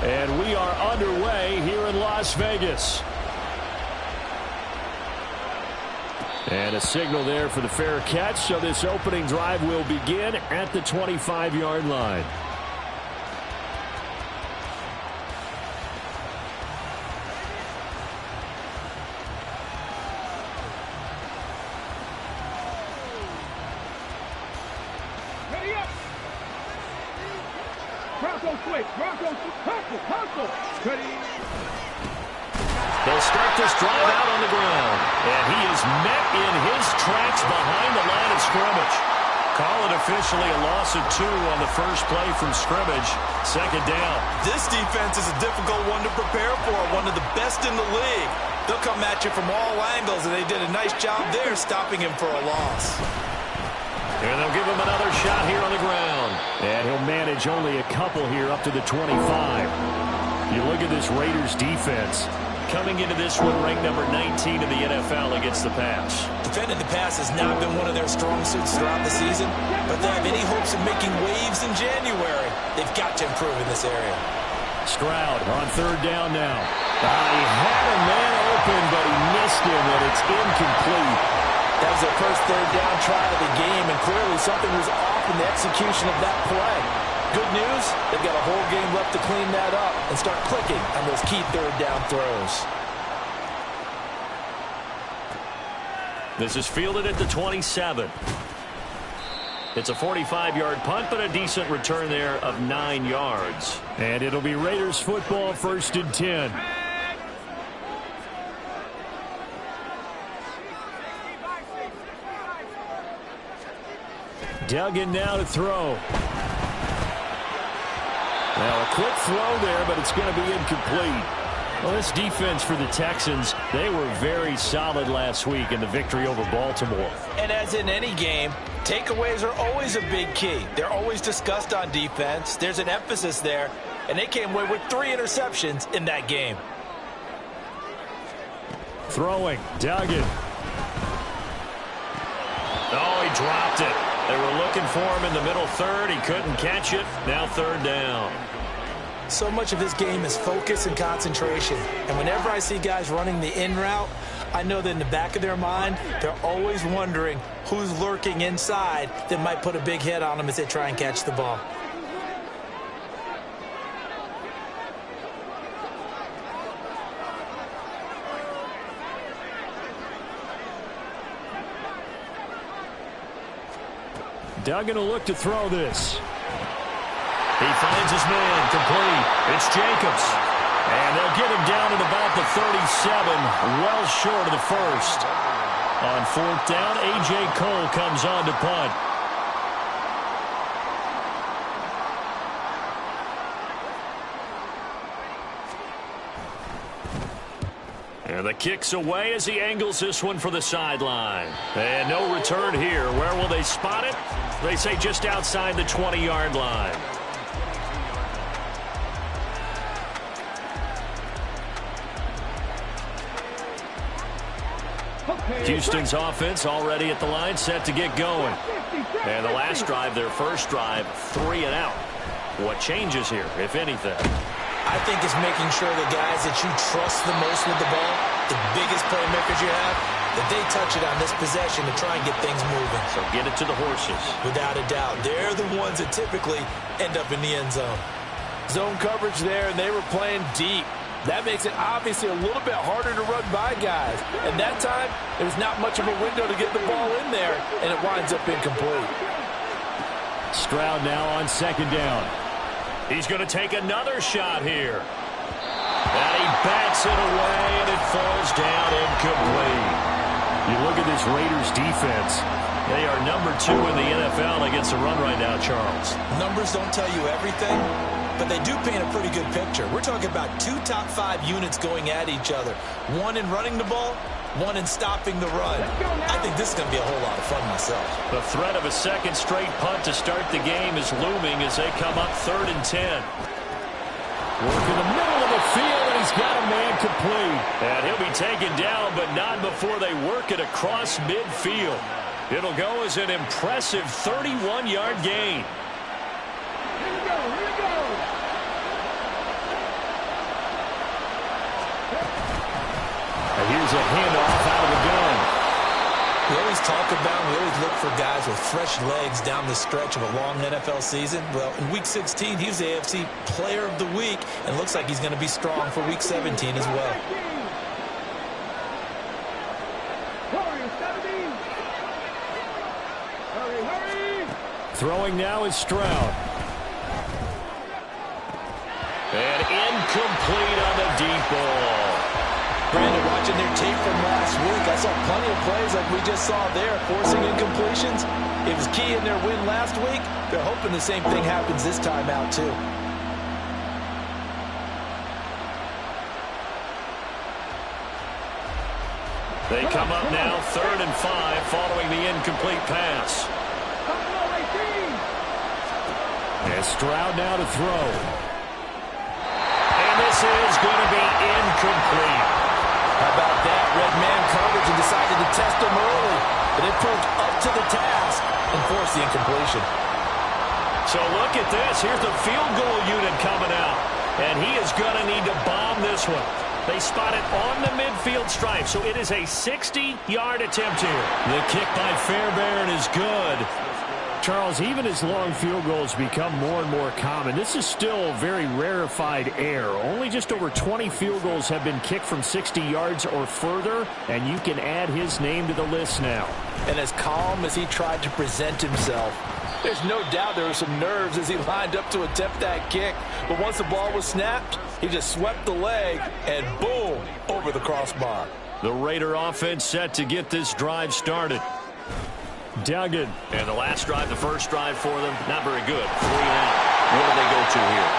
And we are underway here in Las Vegas. And a signal there for the fair catch, so this opening drive will begin at the 25-yard line. They'll start this drive out on the ground. And he is met in his tracks behind the line of scrimmage. Call it officially a loss of 2 on the first play from scrimmage. Second down. This defense is a difficult one to prepare for, one of the best in the league. They'll come at you from all angles, and they did a nice job there stopping him for a loss. And they'll give him another shot here on the ground. And he'll manage only a couple here up to the 25. You look at this Raiders defense. Coming into this one, ranked number 19 in the NFL against the pass. Defending the pass has not been one of their strong suits throughout the season, but they have any hopes of making waves in January. They've got to improve in this area. Stroud on third down now. He had a man open, but he missed him, and it's incomplete. That was their first third down try of the game, and clearly something was off in the execution of that play. Good news, they've got a whole game left to clean that up and start clicking on those key third down throws. This is fielded at the 27. It's a 45-yard punt, but a decent return there of 9 yards. And it'll be Raiders football, 1st and 10. Duggan now to throw. Now a quick throw there, but it's going to be incomplete. Well, this defense for the Texans, they were very solid last week in the victory over Baltimore. And as in any game, takeaways are always a big key. They're always discussed on defense. There's an emphasis there, and they came away with 3 interceptions in that game. Throwing, Duggan. Oh, he dropped it. They were looking for him in the middle third. He couldn't catch it. Now third down. So much of this game is focus and concentration. And whenever I see guys running the in route, I know that in the back of their mind, they're always wondering who's lurking inside that might put a big hit on them as they try and catch the ball. Duggan will look to throw this. He finds his man, complete. It's Jacobs. And they'll get him down at about the 37, well short of the first. On 4th down, A.J. Cole comes on to punt. And the kick's away as he angles this one for the sideline. And no return here. Where will they spot it? They say just outside the 20-yard line. Houston's offense already at the line, set to get going. And the last drive, their first drive, 3 and out. What changes here, if anything? I think it's making sure the guys that you trust the most with the ball, the biggest playmakers you have, that they touch it on this possession to try and get things moving. So get it to the horses. Without a doubt. They're the ones that typically end up in the end zone. Zone coverage there, and they were playing deep. That makes it obviously a little bit harder to run by guys. And that time, there's not much of a window to get the ball in there, and it winds up incomplete. Stroud now on 2nd down. He's going to take another shot here. And he bats it away, and it falls down incomplete. You look at this Raiders defense. They are number 2 in the NFL against the run right now, Charles. Numbers don't tell you everything, but they do paint a pretty good picture. We're talking about 2 top 5 units going at each other. One in running the ball, one in stopping the run. I think this is going to be a whole lot of fun myself. The threat of a second straight punt to start the game is looming as they come up 3rd and 10. Work in the middle of the field, and he's got a man complete. And he'll be taken down, but not before they work it across midfield. It'll go as an impressive 31-yard gain. for guys with fresh legs down the stretch of a long NFL season? Well, in Week 16, he was the AFC Player of the Week, and looks like he's going to be strong for Week 17 as well. Throwing now is Stroud. And incomplete on the deep ball. Brandon, watching their tape from last week, I saw plenty of plays like we just saw there, forcing incompletions. It was key in their win last week. They're hoping the same thing happens this time out, too. They come up now 3rd and 5 following the incomplete pass. And Stroud now to throw. And this is going to be incomplete. How about that? Red man coverage and decided to test him early. But it proved up to the task and forced the incompletion. So look at this. Here's the field goal unit coming out. And he is going to need to bomb this one. They spot it on the midfield stripe, so it is a 60-yard attempt here. The kick by Fairbairn is good. Charles, even as long field goals become more and more common, this is still very rarefied air. Only just over 20 field goals have been kicked from 60 yards or further, and you can add his name to the list now. And as calm as he tried to present himself, there's no doubt there were some nerves as he lined up to attempt that kick. But once the ball was snapped, he just swept the leg and boom, over the crossbar. The Raider offense set to get this drive started. Duggan. And the last drive, the first drive for them, not very good. 3 and out. What do they go to here?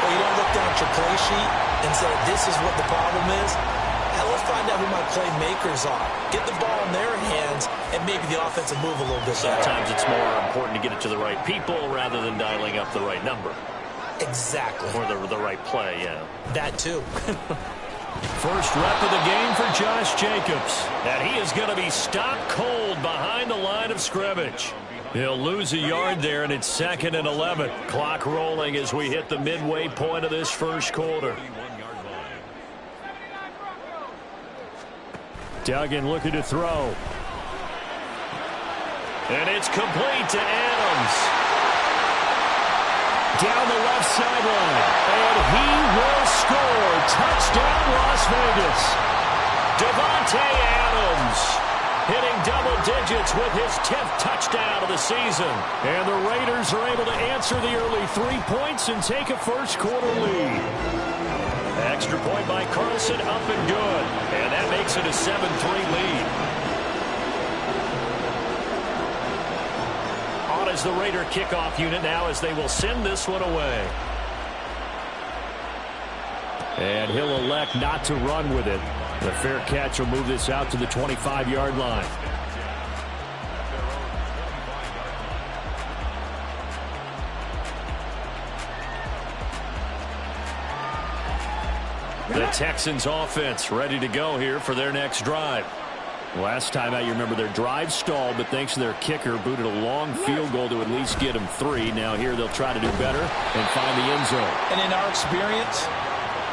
Well, you don't look down at your play sheet and say, this is what the problem is. Now, let's find out who my playmakers are. Get the ball in their hands, and maybe the offense will move a little bit better. Sometimes it's more important to get it to the right people rather than dialing up the right number. Exactly. Or the right play, yeah. That, too. First rep of the game for Josh Jacobs. And he is going to be stopped cold behind the line of scrimmage. He'll lose a yard there, and it's 2nd and 11. Clock rolling as we hit the midway point of this first quarter. Duggan looking to throw. And it's complete to Adams. Down the left sideline. And he will score. Touchdown, Las Vegas. Devontae Adams hitting double digits with his 10th touchdown of the season. And the Raiders are able to answer the early 3 points and take a first quarter lead. Extra point by Carlson, up and good. And that makes it a 7-3 lead. On is the Raider kickoff unit now as they will send this one away. And he'll elect not to run with it. The fair catch will move this out to the 25-yard line. The Texans offense ready to go here for their next drive. Last time out, you remember their drive stalled, but thanks to their kicker, booted a long field goal to at least get them 3. Now here they'll try to do better and find the end zone. And in our experience,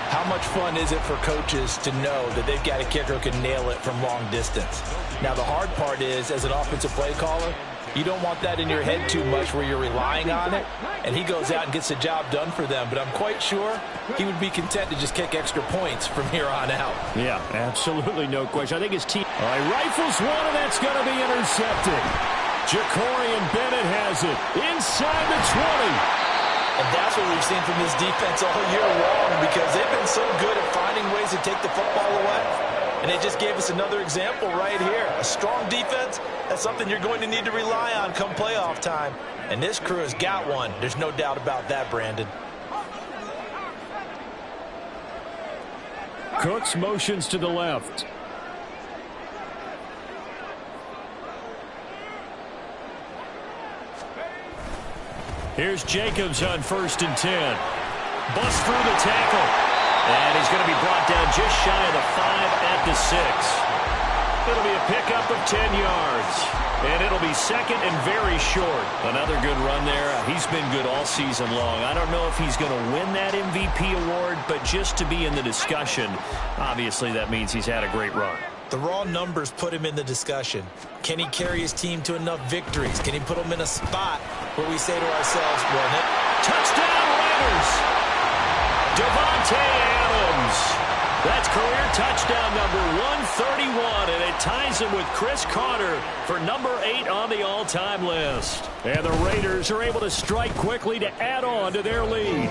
how much fun is it for coaches to know that they've got a kicker who can nail it from long distance? Now the hard part is, as an offensive play caller, you don't want that in your head too much where you're relying on it, and he goes out and gets the job done for them. But I'm quite sure he would be content to just kick extra points from here on out. Yeah, absolutely no question. I think his team rifles one, and that's going to be intercepted. Jacorian Bennett has it inside the 20. And that's what we've seen from this defense all year long, because they've been so good at finding ways to take the football away. And they just gave us another example right here. A strong defense, that's something you're going to need to rely on come playoff time. And this crew has got one. There's no doubt about that, Brandon. Cooks motions to the left. Here's Jacobs on 1st and 10. Bust through the tackle. And he's going to be brought down just shy of the 5 at the 6. It'll be a pickup of 10 yards. And it'll be 2nd and very short. Another good run there. He's been good all season long. I don't know if he's going to win that MVP award, but just to be in the discussion, obviously that means he's had a great run. The raw numbers put him in the discussion. Can he carry his team to enough victories? Can he put them in a spot where we say to ourselves, well, touchdown Raiders! Devontae Adams. That's career touchdown number 131, and it ties him with Chris Carter for number 8 on the all-time list. And the Raiders are able to strike quickly to add on to their lead.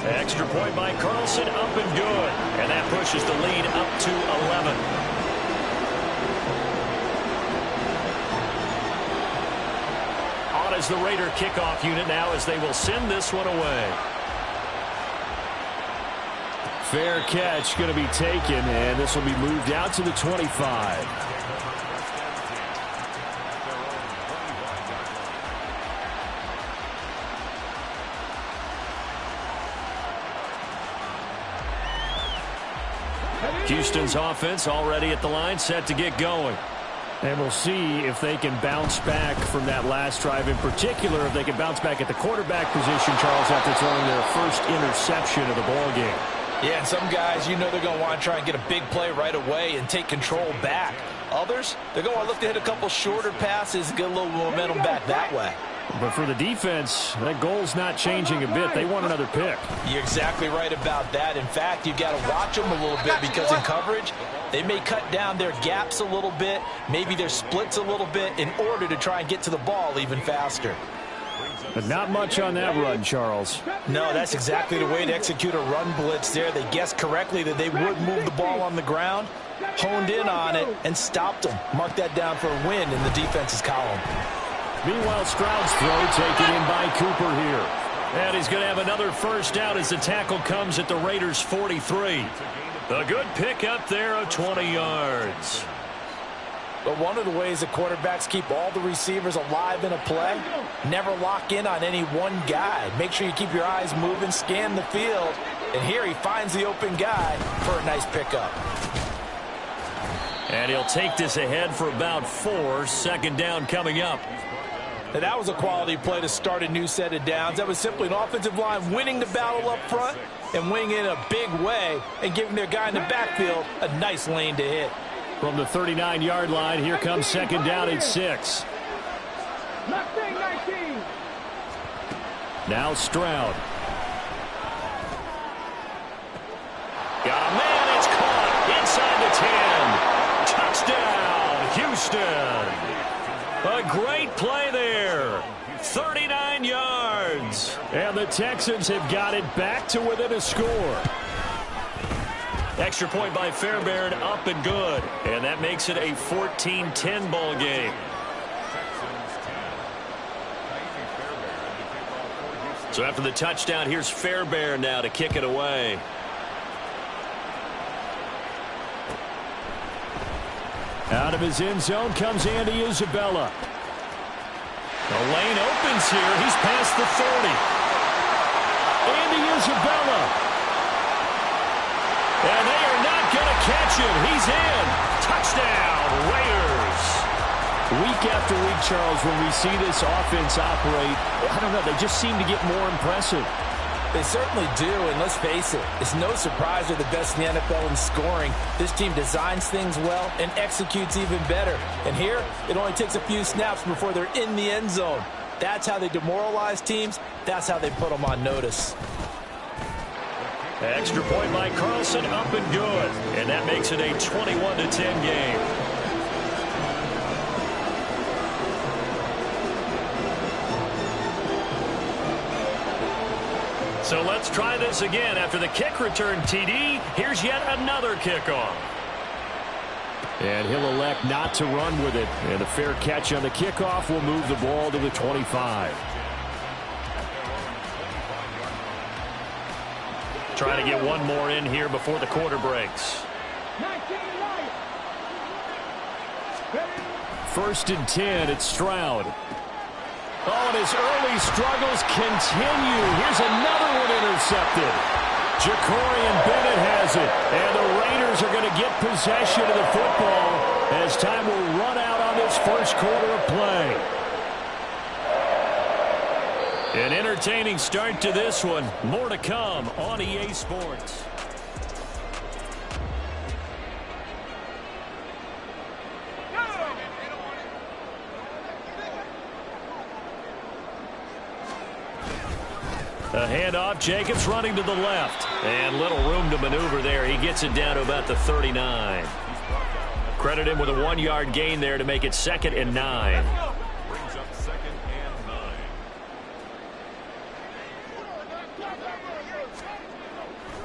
Extra point by Carlson, up and good. And that pushes the lead up to 11. On is the Raider kickoff unit now as they will send this one away. Fair catch going to be taken, and this will be moved out to the 25. Houston's offense already at the line, set to get going. And we'll see if they can bounce back from that last drive, in particular if they can bounce back at the quarterback position, Charles, after throwing their first interception of the ballgame. Yeah, and some guys, you know they're going to want to try and get a big play right away and take control back. Others, they're going to want to look to hit a couple shorter passes and get a little momentum back that way. But for the defense, that goal's not changing a bit. They want another pick. You're exactly right about that. In fact, you've got to watch them a little bit because in coverage, they may cut down their gaps a little bit, maybe their splits a little bit in order to try and get to the ball even faster. But not much on that run, Charles. No, that's exactly the way to execute a run blitz there. They guessed correctly that they would move the ball on the ground, honed in on it, and stopped them. Mark that down for a win in the defense's column. Meanwhile, Stroud's throw taken in by Cooper here. And he's going to have another first down as the tackle comes at the Raiders' 43. A good pick up there of 20 yards. But one of the ways that quarterbacks keep all the receivers alive in a play, never lock in on any one guy. Make sure you keep your eyes moving, scan the field. And here he finds the open guy for a nice pickup. And he'll take this ahead for about 4. Second down coming up. Now that was a quality play to start a new set of downs. That was simply an offensive line winning the battle up front and winning it in a big way and giving their guy in the backfield a nice lane to hit. From the 39-yard line, here comes second down at 6. Now Stroud. Got a man, it's caught inside the 10. Touchdown, Houston. A great play there. 39 yards. And the Texans have got it back to within a score. Extra point by Fairbairn, up and good. And that makes it a 14-10 ball game. So after the touchdown, here's Fairbairn now to kick it away. Out of his end zone comes Andy Isabella. The lane opens here. He's past the 30. Andy Isabella. And they are not going to catch him. He's in. Touchdown, Raiders. Week after week, Charles, when we see this offense operate, I don't know, they just seem to get more impressive. They certainly do, and let's face it, it's no surprise they're the best in the NFL in scoring. This team designs things well and executes even better. And here, it only takes a few snaps before they're in the end zone. That's how they demoralize teams. That's how they put them on notice. Extra point by Carlson, up and good. And that makes it a 21-10 game. So let's try this again. After the kick return TD, here's yet another kickoff. And he'll elect not to run with it. And a fair catch on the kickoff will move the ball to the 25. Trying to get one more in here before the quarter breaks. 1st and 10, it's Stroud. Oh, and his early struggles continue. Here's another one intercepted. Jacorian Bennett has it. And the Raiders are going to get possession of the football as time will run out on this first quarter of play. An entertaining start to this one. More to come on EA Sports. A handoff, Jacobs running to the left. And little room to maneuver there. He gets it down to about the 39. Credit him with a 1-yard gain there to make it 2nd and 9. Brings up 2nd and 9.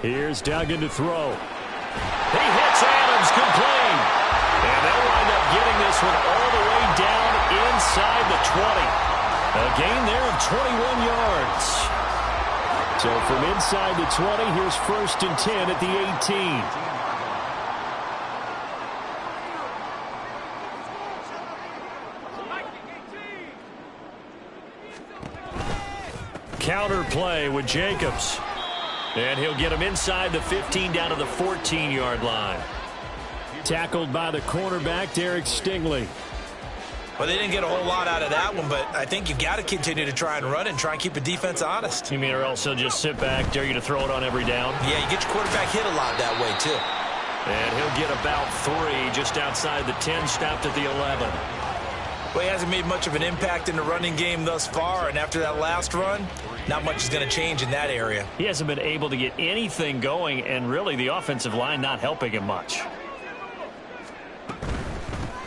Here's Duggan to throw. He hits Adams, complete. And they'll wind up getting this one all the way down inside the 20. A gain there of 21 yards. So from inside the 20, here's 1st and 10 at the 18. Counter play with Jacobs. And he'll get him inside the 15 down to the 14-yard line. Tackled by the cornerback, Derek Stingley. Well, they didn't get a whole lot out of that one, but I think you've got to continue to try and run and try and keep the defense honest. You mean or else he'll just sit back, dare you to throw it on every down? Yeah, you get your quarterback hit a lot that way, too. And he'll get about 3 just outside the 10, stopped at the 11. Well, he hasn't made much of an impact in the running game thus far, and after that last run, not much is going to change in that area. He hasn't been able to get anything going, and really the offensive line not helping him much.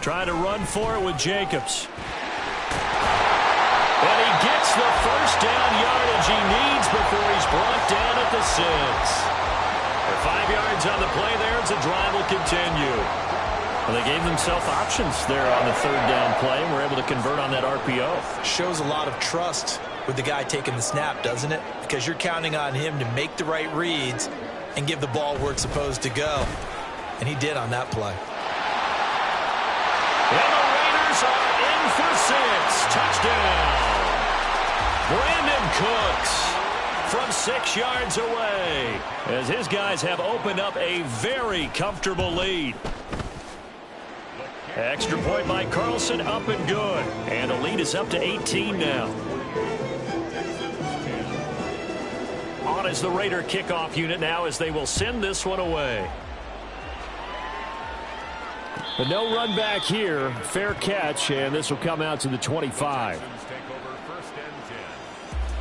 Trying to run for it with Jacobs. And he gets the first down yardage he needs before he's brought down at the 6. For 5 yards on the play there as the drive will continue. Well, they gave themselves options there on the 3rd down play and were able to convert on that RPO. Shows a lot of trust with the guy taking the snap, doesn't it? Because you're counting on him to make the right reads and give the ball where it's supposed to go. And he did on that play. And the Raiders are in for 6. Touchdown. Brandon Cooks from 6 yards away as his guys have opened up a very comfortable lead. Extra point by Carlson, up and good. And the lead is up to 18 now. On is the Raider kickoff unit now as they will send this one away. But no run back here. Fair catch, and this will come out to the 25. Take over 1st and 10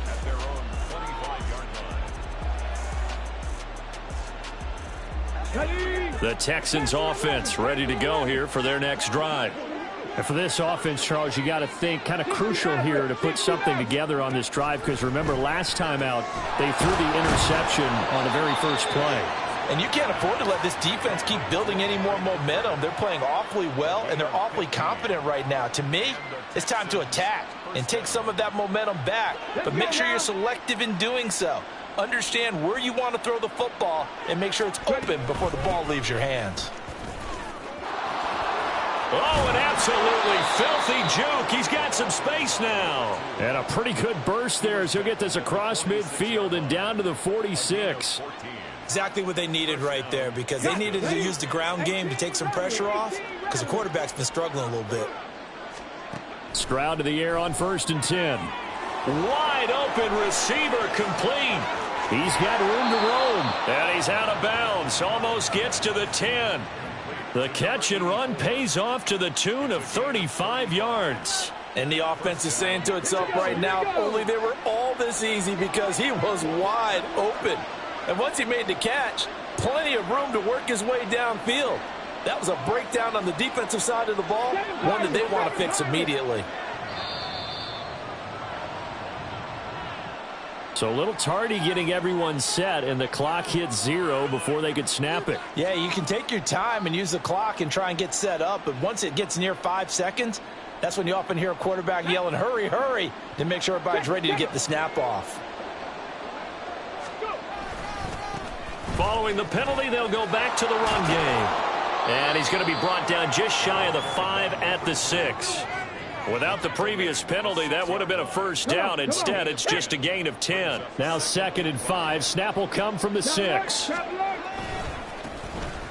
at their own 25-yard line. The Texans offense ready to go here for their next drive. And for this offense, Charles, you got to think kind of crucial here to put something together on this drive, because remember last time out they threw the interception on the very first play. And you can't afford to let this defense keep building any more momentum. They're playing awfully well, and they're awfully confident right now. To me, it's time to attack and take some of that momentum back. But make sure you're selective in doing so. Understand where you want to throw the football and make sure it's open before the ball leaves your hands. Oh, an absolutely filthy juke. He's got some space now. And a pretty good burst there as he'll get this across midfield and down to the 46. Exactly what they needed right there, because they needed to use the ground game to take some pressure off, because the quarterback's been struggling a little bit. Stroud to the air on 1st and 10. Wide open receiver complete. He's got room to roam. And he's out of bounds. Almost gets to the 10. The catch and run pays off to the tune of 35 yards. And the offense is saying to itself right now, if only they were all this easy, because he was wide open. And once he made the catch, plenty of room to work his way downfield. That was a breakdown on the defensive side of the ball, one that they want to fix immediately. So a little tardy getting everyone set, and the clock hits 0 before they could snap it. Yeah, you can take your time and use the clock and try and get set up, but once it gets near 5 seconds, that's when you often hear a quarterback yelling, hurry, hurry, to make sure everybody's ready to get the snap off. Following the penalty, they'll go back to the run game. And he's going to be brought down just shy of the 5 at the 6. Without the previous penalty, that would have been a first down. Instead, it's just a gain of 10. Now 2nd and 5. Snap will come from the 6.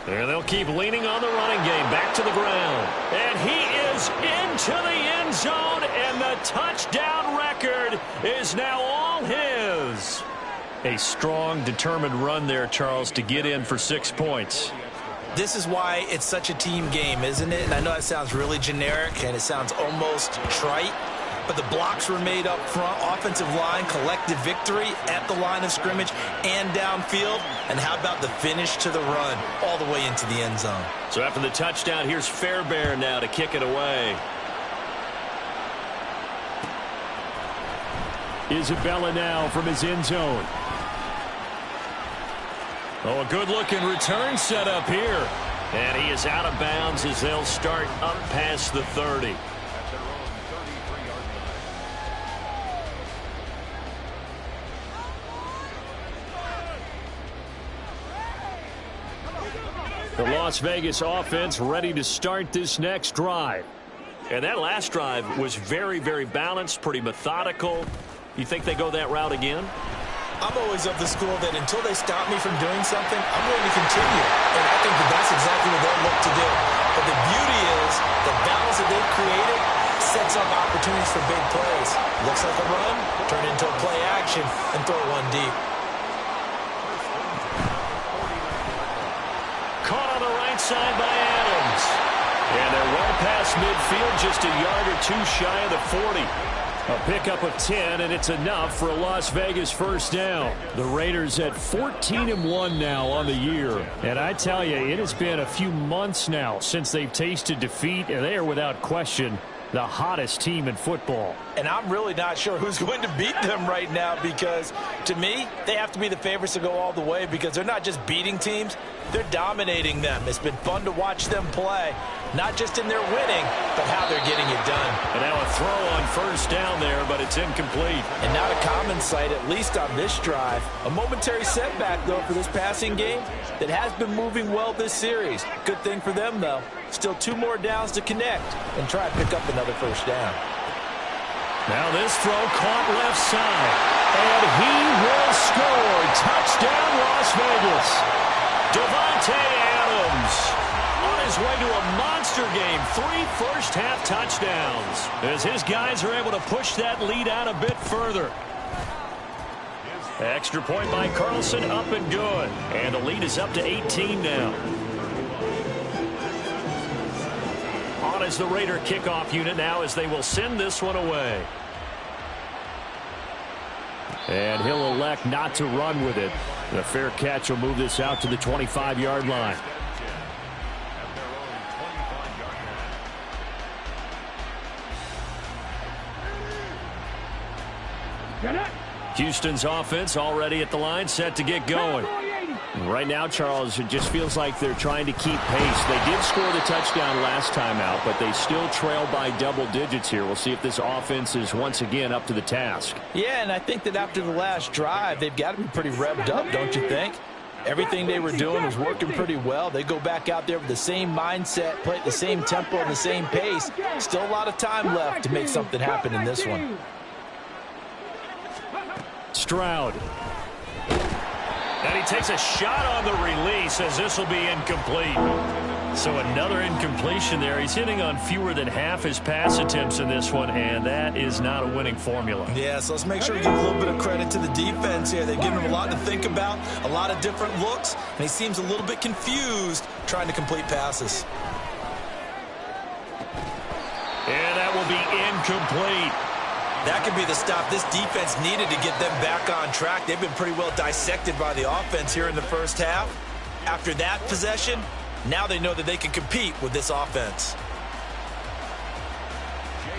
And they'll keep leaning on the running game. Back to the ground. And he is into the end zone, and the touchdown record is now all his. A strong, determined run there, Charles, to get in for 6 points. This is why it's such a team game, isn't it? And I know that sounds really generic and it sounds almost trite, but the blocks were made up front. Offensive line, collective victory at the line of scrimmage and downfield. And how about the finish to the run all the way into the end zone? So after the touchdown, here's Fairbairn now to kick it away. Isabella now from his end zone. Oh, a good-looking return set up here. And he is out of bounds as they'll start up past the 30. The Las Vegas offense ready to start this next drive. And that last drive was very, very balanced, pretty methodical. You think they go that route again? I'm always of the school that until they stop me from doing something, I'm going to continue. And I think that that's exactly what they'll look to do. But the beauty is the balance that they've created sets up opportunities for big plays. Looks like a run, turn into a play action, and throw one deep. Caught on the right side by Adams. And they're well past midfield, just a yard or two shy of the 40. A pickup of 10, and it's enough for a Las Vegas first down. The Raiders at 14-1 now on the year. And I tell you, it has been a few months now since they've tasted defeat, and they are without question the hottest team in football. And I'm really not sure who's going to beat them right now because, to me, they have to be the favorites to go all the way because they're not just beating teams, they're dominating them. It's been fun to watch them play, not just in their winning, but how they're getting it done. And now a throw on first down there, but it's incomplete. And not a common sight, at least on this drive. A momentary setback, though, for this passing game that has been moving well this series. Good thing for them, though. Still 2 more downs to connect and try to pick up another first down. Now this throw caught left side. And he will score. Touchdown, Las Vegas. Davante Adams on his way to a monster game. 3 first-half touchdowns as his guys are able to push that lead out a bit further. Extra point by Carlson, up and good. And the lead is up to 18 now. On as the Raider kickoff unit now as they will send this one away. And he'll elect not to run with it. The fair catch will move this out to the 25-yard line. Houston's offense already at the line, set to get going. Right now, Charles, it just feels like they're trying to keep pace. They did score the touchdown last time out, but they still trail by double digits here. We'll see if this offense is once again up to the task. Yeah, and I think that after the last drive, they've got to be pretty revved up, don't you think? Everything they were doing was working pretty well. They go back out there with the same mindset, play at the same tempo and the same pace. Still a lot of time left to make something happen in this one. Stroud. And he takes a shot on the release as this will be incomplete. So another incompletion there. He's hitting on fewer than half his pass attempts in this one, and that is not a winning formula. Yeah, so let's make sure we give a little bit of credit to the defense here. They've given him a lot to think about, a lot of different looks, and he seems a little bit confused trying to complete passes. And that will be incomplete. That could be the stop this defense needed to get them back on track. They've been pretty well dissected by the offense here in the first half. After that possession, now they know that they can compete with this offense.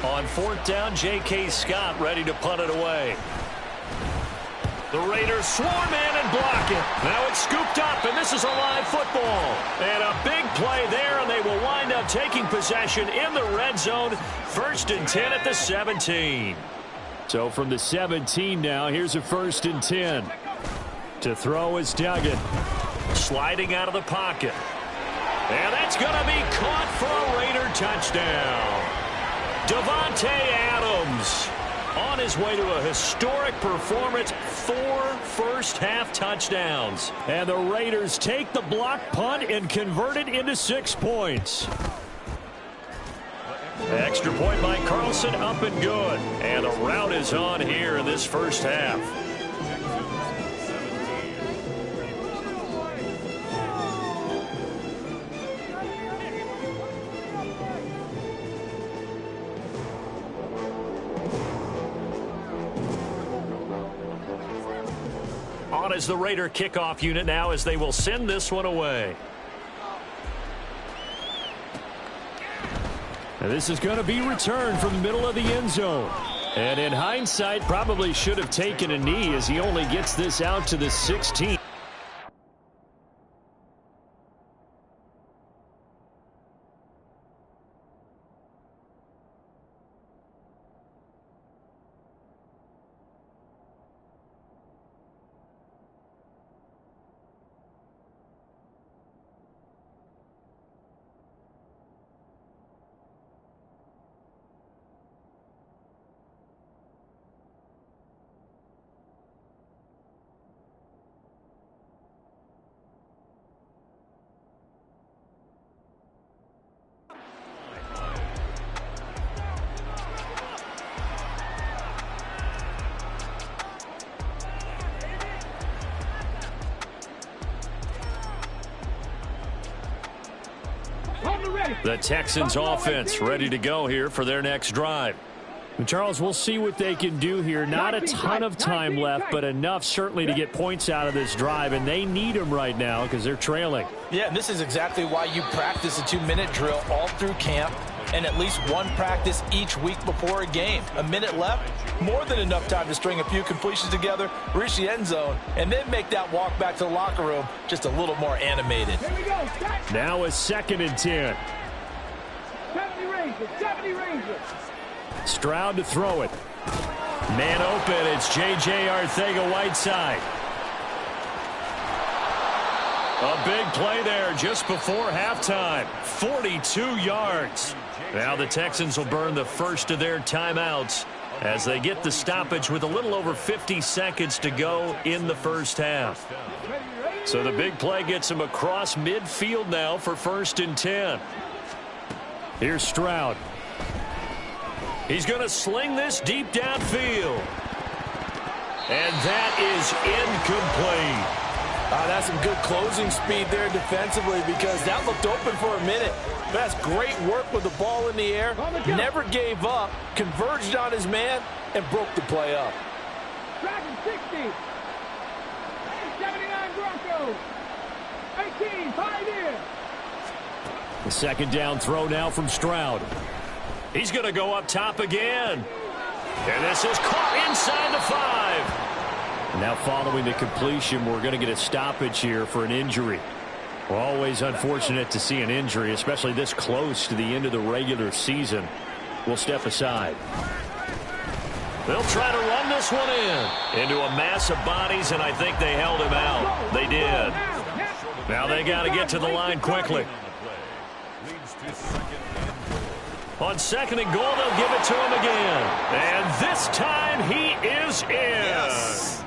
On 4th down, J.K. Scott ready to punt it away. The Raiders swarm in and block it. Now it's scooped up, and this is a live football. And a big play there, and they will wind up taking possession in the red zone. 1st and 10 at the 17. So from the 17 now, here's a 1st and 10. To throw is Duggan. Sliding out of the pocket. And that's going to be caught for a Raider touchdown. Davante Adams on his way to a historic performance, 4 first-half touchdowns. And the Raiders take the block punt and convert it into 6 points. Extra point by Carlson, up and good. And the route is on here in this first half. On as the Raider kickoff unit now as they will send this one away. And this is going to be returned from the middle of the end zone. And in hindsight, probably should have taken a knee as he only gets this out to the 16. The Texans offense ready to go here for their next drive. And Charles, we'll see what they can do here. Not a ton of time left, but enough certainly to get points out of this drive, and they need them right now because they're trailing. Yeah, and this is exactly why you practice a 2-minute drill all through camp and at least one practice each week before a game. A minute left, more than enough time to string a few completions together, reach the end zone, and then make that walk back to the locker room just a little more animated. Now a 2nd and 10. 70 Rangers. Stroud to throw it. Man open, it's J.J. Arcega-Whiteside. A big play there just before halftime. 42 yards. Now the Texans will burn the first of their timeouts as they get the stoppage with a little over 50 seconds to go in the first half. So the big play gets them across midfield now for 1st and 10. Here's Stroud. He's going to sling this deep downfield. And that is incomplete. That's some good closing speed there defensively because that looked open for a minute. That's great work with the ball in the air. Never gave up, converged on his man, and broke the play up. Dragon 60. 79 Broncos. 18, Pioneer. The 2nd down throw now from Stroud. He's going to go up top again. And this is caught inside the 5. Now following the completion, we're going to get a stoppage here for an injury. We're always unfortunate to see an injury, especially this close to the end of the regular season. We'll step aside. They'll try to run this one into a mass of bodies, and I think they held him out. They did. Now they got to get to the line quickly. On 2nd and goal, they'll give it to him again. And this time he is in. Yes.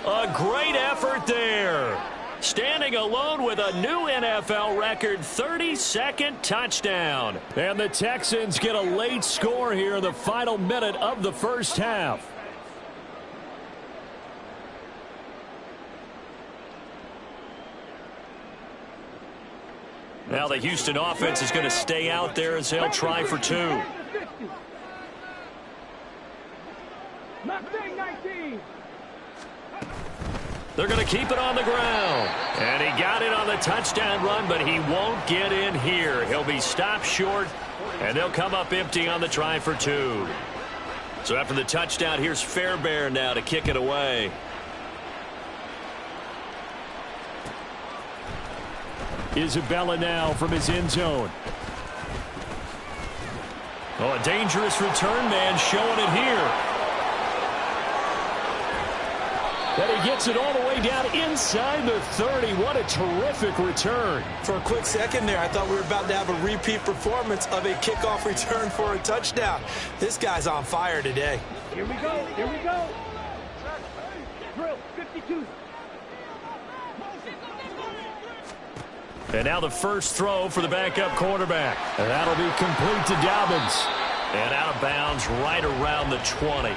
A great effort there. Standing alone with a new NFL record 32nd touchdown. And the Texans get a late score here in the final minute of the first half. Now the Houston offense is going to stay out there as they'll try for 2. They're going to keep it on the ground. And he got it on the touchdown run, but he won't get in here. He'll be stopped short, and they'll come up empty on the try for 2. So after the touchdown, here's Fairbairn now to kick it away. Isabella now from his end zone. Oh, a dangerous return man showing it here. And he gets it all the way down inside the 30. What a terrific return. For a quick second there, I thought we were about to have a repeat performance of a kickoff return for a touchdown. This guy's on fire today. Here we go. Here we go. Drill 52. And now the first throw for the backup quarterback. And that'll be complete to Dobbins. And out of bounds right around the 20.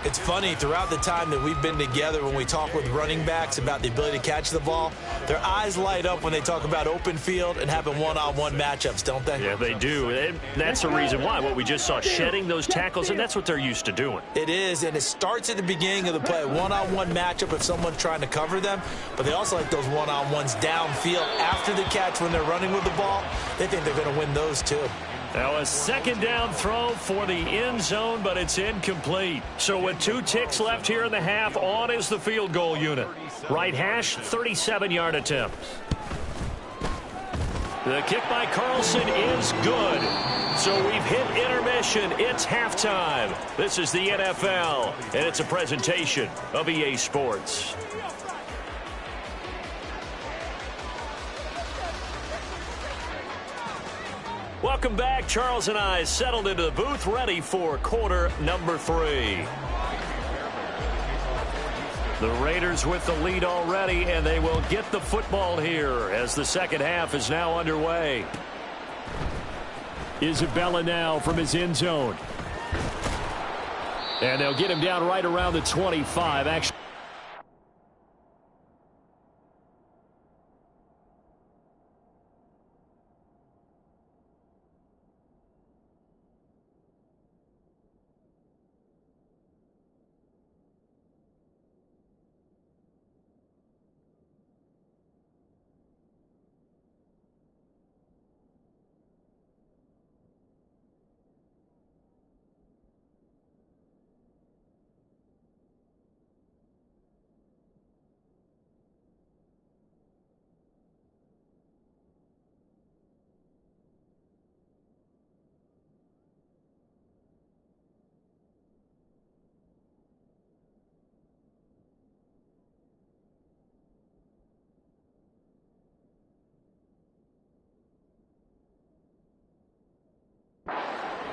It's funny, throughout the time that we've been together, when we talk with running backs about the ability to catch the ball, their eyes light up when they talk about open field and having one-on-one matchups, don't they? Yeah, they do. And that's the reason why. What we just saw, shedding those tackles, and that's what they're used to doing. It is, and it starts at the beginning of the play, one-on-one matchup if someone's trying to cover them, but they also like those one-on-ones downfield after the catch when they're running with the ball. They think they're going to win those too. Now a second down throw for the end zone, but it's incomplete. So with 2 ticks left here in the half, on is the field goal unit. Right hash, 37-yard attempt. The kick by Carlson is good. So we've hit intermission. It's halftime. This is the NFL, and it's a presentation of EA Sports. Welcome back. Charles and I settled into the booth, ready for quarter number 3. The Raiders with the lead already, and they will get the football here as the second half is now underway. Isabella now from his end zone. And they'll get him down right around the 25. Actually,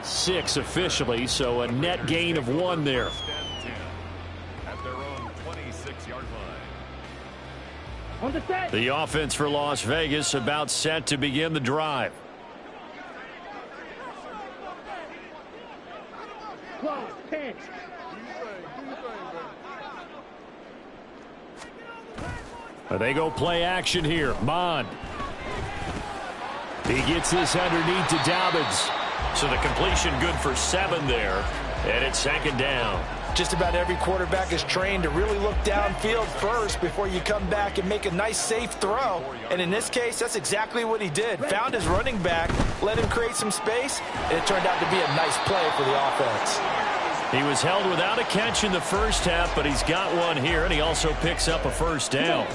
six officially, so a net gain of 1 there. At their own 26-yard line. On the set. The offense for Las Vegas about set to begin the drive. 12, 10. They go play action here. Mond. He gets this underneath to Dobbins. So the completion good for 7 there. And it's second down. Just about every quarterback is trained to really look downfield first before you come back and make a nice, safe throw. And in this case, that's exactly what he did. Found his running back, let him create some space, and it turned out to be a nice play for the offense. He was held without a catch in the first half, but he's got one here, and he also picks up a first down.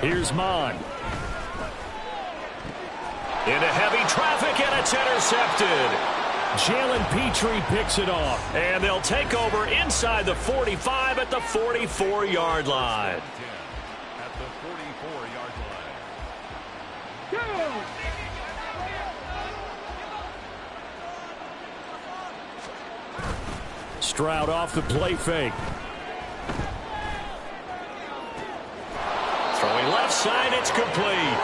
Here's Mond. Into heavy traffic, and it's intercepted. Jalen Petrie picks it off, and they'll take over inside the 45 at the 44-yard line. At the 44-yard line. Go! Stroud off the play fake. Throwing left side, it's complete.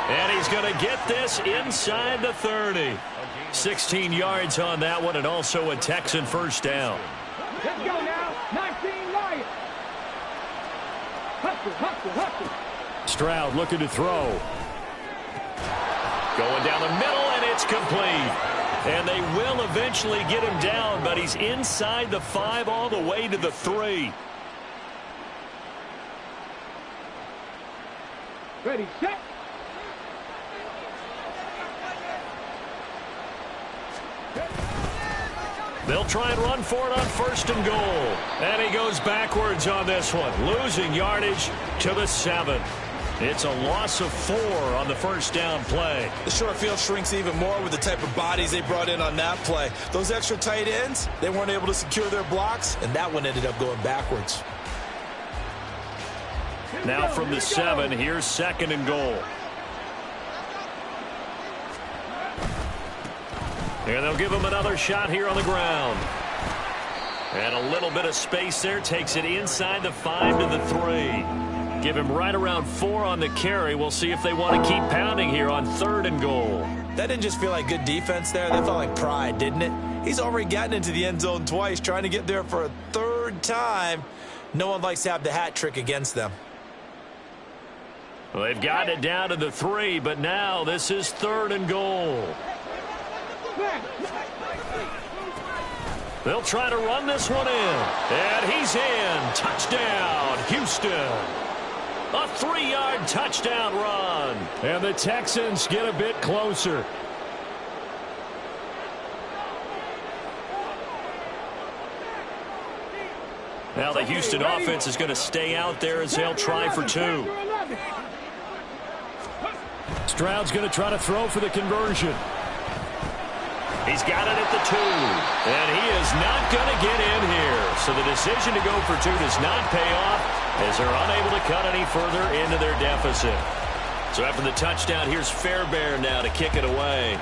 And he's going to get this inside the 30. 16 yards on that one, and also a Texan first down. Let's go now. 19 Lions. Hustle, hustle, hustle. Stroud looking to throw. Going down the middle, and it's complete. And they will eventually get him down, but he's inside the 5 all the way to the 3. Ready, set. They'll try and run for it on first and goal. And he goes backwards on this one, losing yardage to the 7. It's a loss of 4 on the first down play. The short field shrinks even more with the type of bodies they brought in on that play. Those extra tight ends, they weren't able to secure their blocks, and that one ended up going backwards. Now from the 7, here's second and goal. And they'll give him another shot here on the ground. And a little bit of space there, takes it inside the 5 to the 3. Give him right around 4 on the carry. We'll see if they want to keep pounding here on third and goal. That didn't just feel like good defense there. That felt like pride, didn't it? He's already gotten into the end zone twice, trying to get there for a third time. No one likes to have the hat trick against them. Well, they've got it down to the 3, but now this is 3rd and goal. They'll try to run this one in. And he's in. Touchdown, Houston. A 3-yard touchdown run. And the Texans get a bit closer. Now the Houston offense is going to stay out there as they'll try for 2. Stroud's going to try to throw for the conversion. He's got it at the 2. And he is not going to get in here. So the decision to go for 2 does not pay off as they're unable to cut any further into their deficit. So after the touchdown, here's Fairbairn now to kick it away.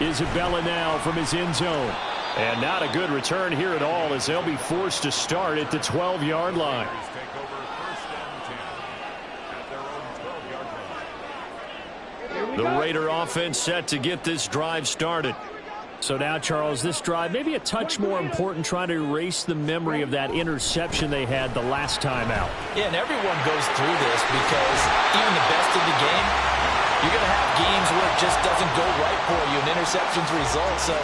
Isabella now from his end zone. And not a good return here at all as they'll be forced to start at the 12-yard line. The Raider offense set to get this drive started. So now, Charles, this drive maybe a touch more important, trying to erase the memory of that interception they had the last time out. Yeah, and everyone goes through this because even the best in the game, you're going to have games where it just doesn't go right for you and interceptions result. So,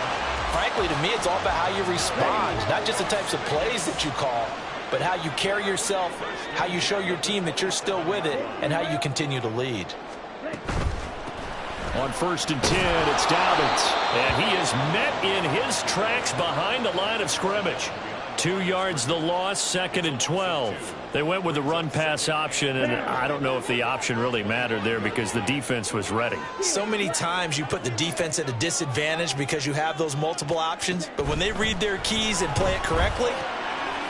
frankly, to me, it's all about how you respond, not just the types of plays that you call, but how you carry yourself, how you show your team that you're still with it, and how you continue to lead. On 1st and 10, it's Dobbins. And he is met in his tracks behind the line of scrimmage. 2 yards the loss, 2nd and 12. They went with the run-pass option, and I don't know if the option really mattered there because the defense was ready. So many times you put the defense at a disadvantage because you have those multiple options, but when they read their keys and play it correctly,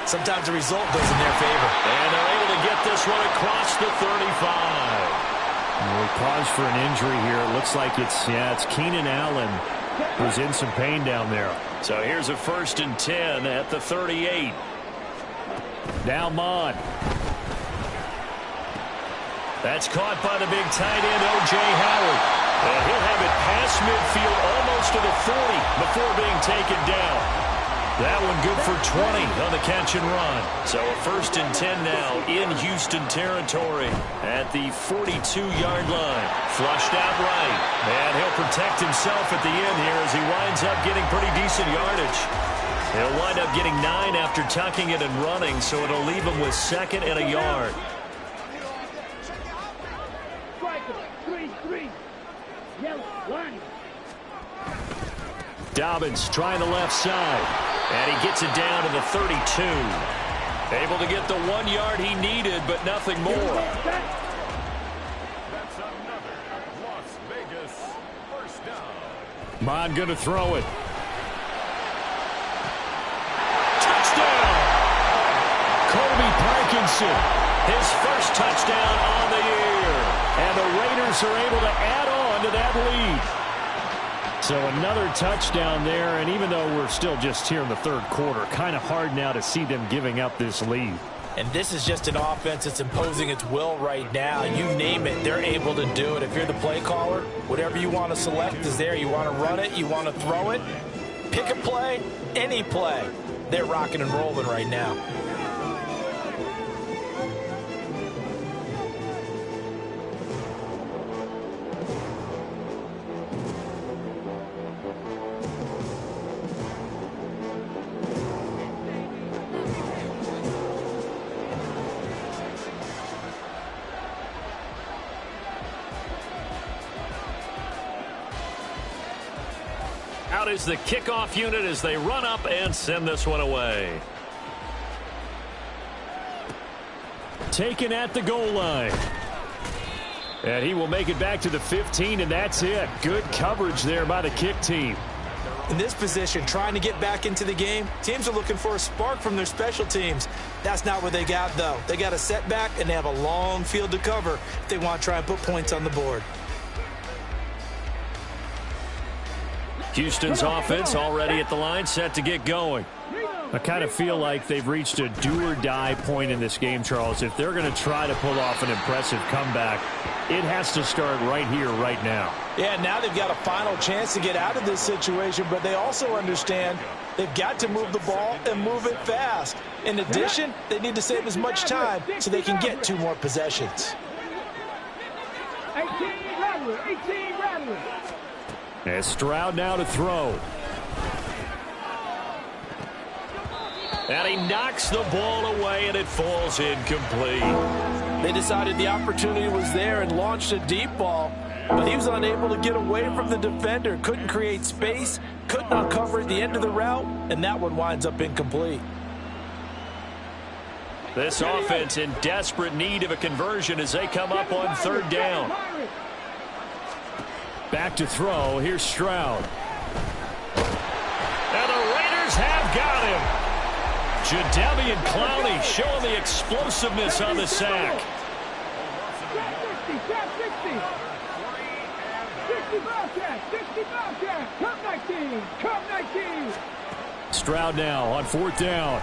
sometimes the result goes in their favor. And they're able to get this one across the 35. We pause for an injury here. It looks like it's Keenan Allen who's in some pain down there. So here's a 1st and 10 at the 38. Now Mond. That's caught by the big tight end, O.J. Howard. And he'll have it past midfield almost to the 40 before being taken down. That one good for 20 on the catch and run. So a 1st and 10 now in Houston territory at the 42-yard line. Flushed out right. And he'll protect himself at the end here as he winds up getting pretty decent yardage. He'll wind up getting 9 after tucking it and running, so it'll leave him with 2nd and a yard. 3-3. Yellow, line. Dobbins trying the left side. And he gets it down to the 32. Able to get the 1 yard he needed, but nothing more. That's another Las Vegas first down. Mond going to throw it. Touchdown! Kobe Parkinson, his first touchdown on the year. And the Raiders are able to add on to that lead. So another touchdown there, and even though we're still just here in the 3rd quarter, kind of hard now to see them giving up this lead. And this is just an offense that's imposing its will right now. You name it, they're able to do it. If you're the play caller, whatever you want to select is there. You want to run it, you want to throw it. Pick a play, any play. They're rocking and rolling right now. Out is the kickoff unit as they run up and send this one away. Taken at the goal line. And he will make it back to the 15, and that's it. Good coverage there by the kick team. In this position, trying to get back into the game, teams are looking for a spark from their special teams. That's not what they got, though. They got a setback, and they have a long field to cover if they want to try and put points on the board. Houston's offense already at the line, set to get going. I kind of feel like they've reached a do-or-die point in this game, Charles. If they're going to try to pull off an impressive comeback, it has to start right here, right now. Yeah, now they've got a final chance to get out of this situation, but they also understand they've got to move the ball and move it fast. In addition, they need to save as much time so they can get 2 more possessions. 18 Rattler, 18 Rattler. And Stroud now to throw. And he knocks the ball away, and it falls incomplete. They decided the opportunity was there and launched a deep ball, but he was unable to get away from the defender. Couldn't create space, couldn't uncover at the end of the route, and that one winds up incomplete. This offense in desperate need of a conversion as they come up on 3rd down. Back to throw. Here's Stroud. And the Raiders have got him. Jadeveon Clowney showing the explosiveness on the sack. 19. Stroud now on 4th down.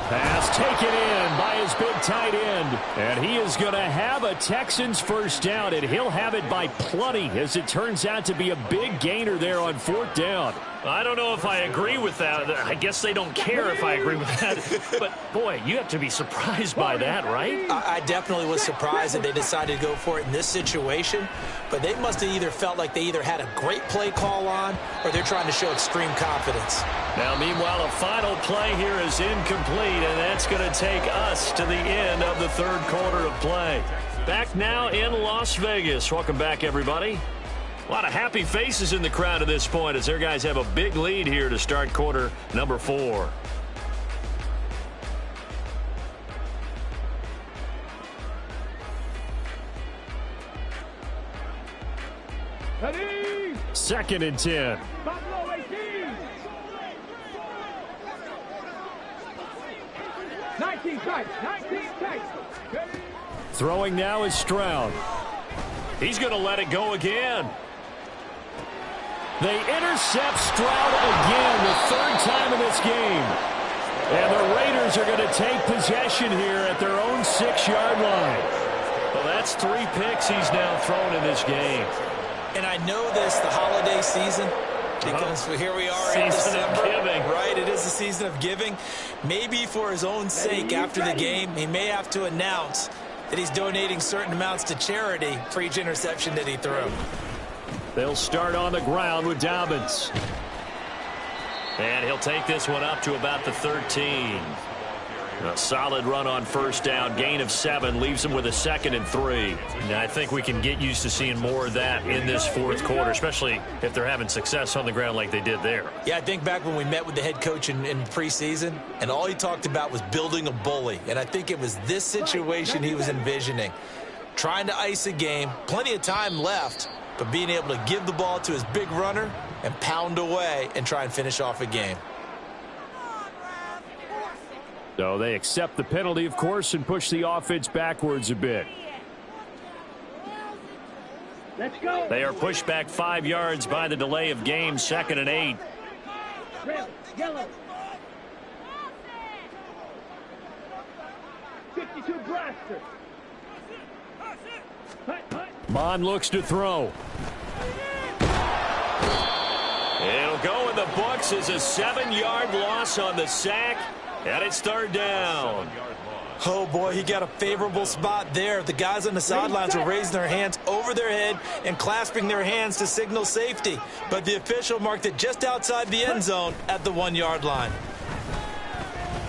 Pass taken in by his big tight end. And he is going to have a Texans first down, and he'll have it by plenty as it turns out to be a big gainer there on 4th down. I don't know if I agree with that. I guess they don't care if I agree with that. But, boy, you have to be surprised by that, right? I definitely was surprised that they decided to go for it in this situation. But they must have either felt like they either had a great play call on or they're trying to show extreme confidence. Now, meanwhile, a final play here is incomplete, and that's going to take us to the end of the 3rd quarter of play. Back now in Las Vegas. Welcome back, everybody. A lot of happy faces in the crowd at this point as their guys have a big lead here to start quarter number 4. Ready? 2nd and 10. Buffalo 18. 19 tight. Throwing now is Stroud. He's going to let it go again. They intercept Stroud again, the 3rd time in this game. And the Raiders are going to take possession here at their own 6-yard line. Well, that's 3 picks he's now thrown in this game. And I know this, the holiday season, because here we are in December. Season of giving. Right, it is the season of giving. Maybe for his own sake after the game, he may have to announce that he's donating certain amounts to charity for each interception that he threw. They'll start on the ground with Dobbins. And he'll take this one up to about the 13. A solid run on 1st down. Gain of 7 leaves him with a 2nd and 3. And I think we can get used to seeing more of that in this 4th quarter, especially if they're having success on the ground like they did there. Yeah, I think back when we met with the head coach in preseason, and all he talked about was building a bully. And I think it was this situation he was envisioning. Trying to ice a game, plenty of time left, but being able to give the ball to his big runner and pound away and try and finish off a game. So they accept the penalty, of course, and push the offense backwards a bit. Let's go. They are pushed back 5 yards by the delay of game, 2nd and 8. Red, yellow. 52 blaster. Bond looks to throw. It'll go in the books as a 7-yard loss on the sack, and it's 3rd down. Oh, boy, he got a favorable spot there. The guys on the sidelines were raising their hands over their head and clasping their hands to signal safety. But the official marked it just outside the end zone at the 1-yard line.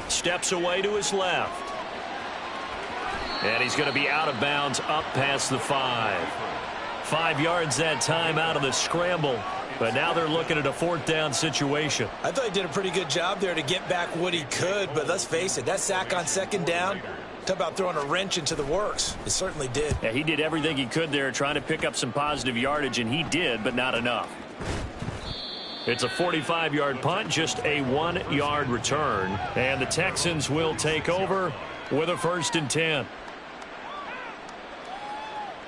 Steps away to his left. And he's going to be out of bounds up past the 5. 5 yards that time out of the scramble. But now they're looking at a 4th down situation. I thought he did a pretty good job there to get back what he could. But let's face it, that sack on 2nd down, talk about throwing a wrench into the works. It certainly did. Yeah, he did everything he could there trying to pick up some positive yardage, and he did, but not enough. It's a 45-yard punt, just a 1-yard return. And the Texans will take over with a 1st and 10.